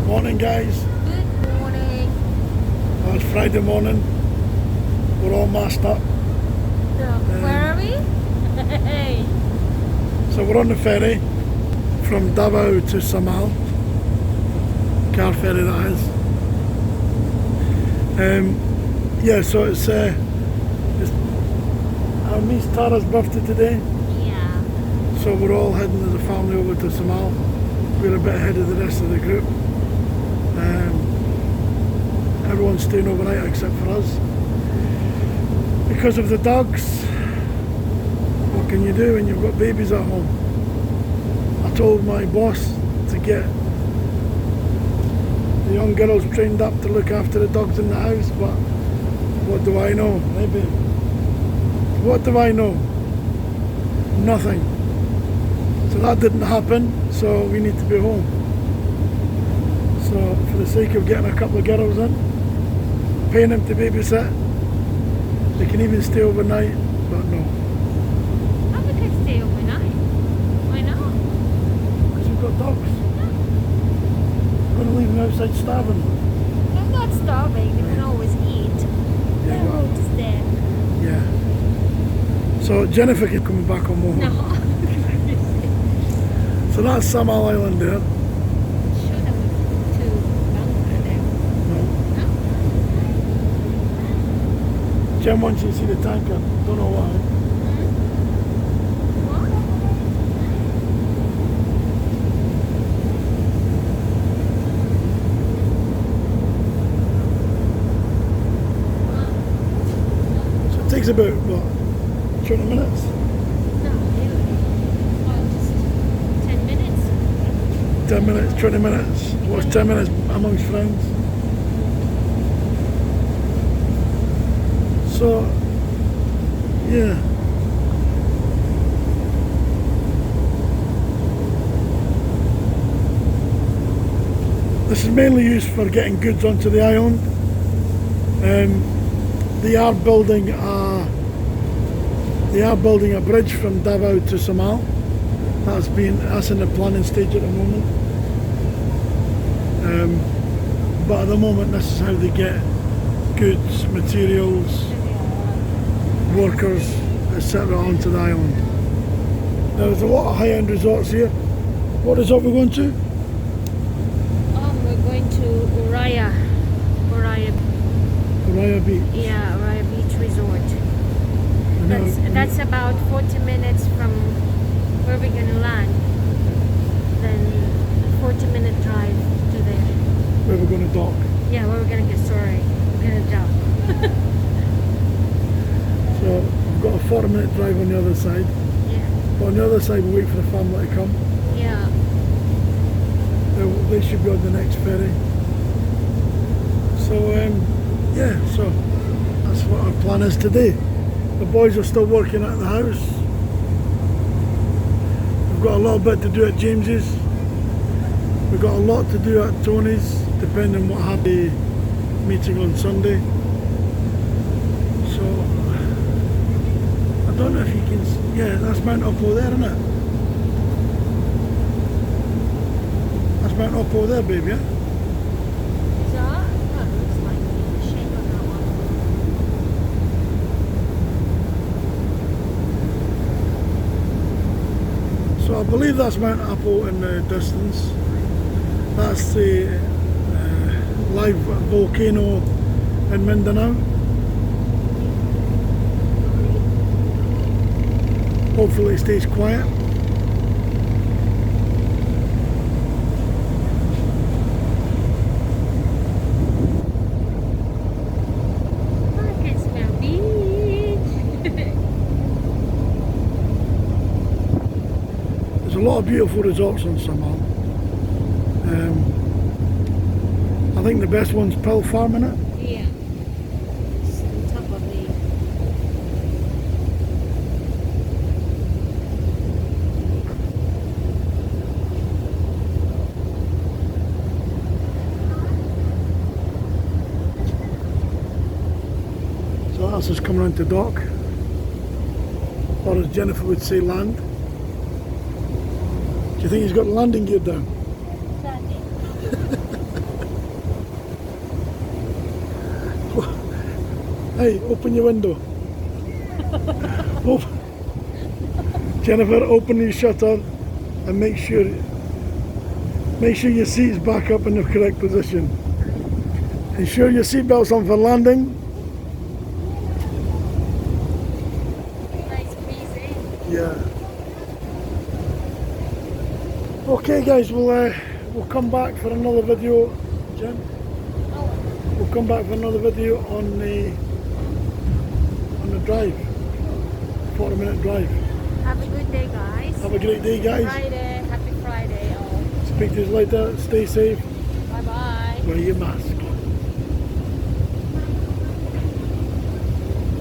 Morning, guys. Good morning. Well, it's Friday morning. We're all masked up. Where are we? Hey. So we're on the ferry from Davao to Samal. Car ferry, that is. Yeah, so it's our niece Tara's birthday today. Yeah. So we're all heading as a family over to Samal. We're a bit ahead of the rest of the group. Everyone's staying overnight except for us. Because of the dogs, what can you do when you've got babies at home? I told my boss to get the young girls trained up to look after the dogs in the house, but what do I know? Maybe. What do I know? Nothing. So that didn't happen, so we need to be home. So for the sake of getting a couple of girls in, paying them to babysit, they can even stay overnight, but no. How we can stay overnight? Why not? Because you've got dogs. You're going to leave them outside starving. They're not starving. They can always eat. Yeah, Their well, road is there. yeah. So Jennifer is coming back on more. No. So that's Samal Island there. Show them to Bangkok there. No. No? Jen wants you to see the tanker. Don't know why. What? So it takes about, what, 20 minutes? No, really. Oh, just 10 minutes. 10 minutes, 20 minutes. What's 10 minutes amongst friends? So, yeah. This is mainly used for getting goods onto the island. They are building a bridge from Davao to Samal. That's in the planning stage at the moment. But at the moment, this is how they get goods, materials, workers, etc. onto the island. Now there's a lot of high-end resorts here. What resort are we going to? We're going to Uraya. Uraya Beach. Yeah, Uraya Beach Resort. Now, That's about 40 minutes from where we're gonna land. Then a 40-minute drive to there. where we're going to dock. Yeah, where we're gonna get sorry. We're gonna jump. So we've got a 40-minute drive on the other side. Yeah. But on the other side, we'll wait for the family to come. Yeah. They should be on the next ferry. So yeah, so that's what our plan is today. The boys are still working at the house. We've got a little bit to do at James's. We've got a lot to do at Tony's, depending on what happens meeting on Sunday. So I don't know if you can. Yeah, that's Mount Uppo there, isn't it? That's Mount Uppo there, babe. Yeah. Is that? That looks like the shape of that one. So I believe that's Mount Uppo in the distance. That's the live volcano in Mindanao. Hopefully it stays quiet. I can smell beach. There's a lot of beautiful resorts on Samal. I think the best one's Pill Farm, innit? Yeah. It's on top of the. So that's us coming onto dock. Or as Jennifer would say, land. Do you think he's got the landing gear down? Landing. Hey, open your window. Open. Jennifer, open your shutter and make sure your seat's back up in the correct position. Ensure your seatbelt's on for landing. Nice breezy. Yeah. Okay, guys, we'll come back for another video. Jen, Oh, we'll come back for another video on the drive. 40-minute drive. have a good day, guys. Have a great day, guys. Friday. Happy Friday. Oh, Speak to you later. Stay safe. bye bye. Wear your mask.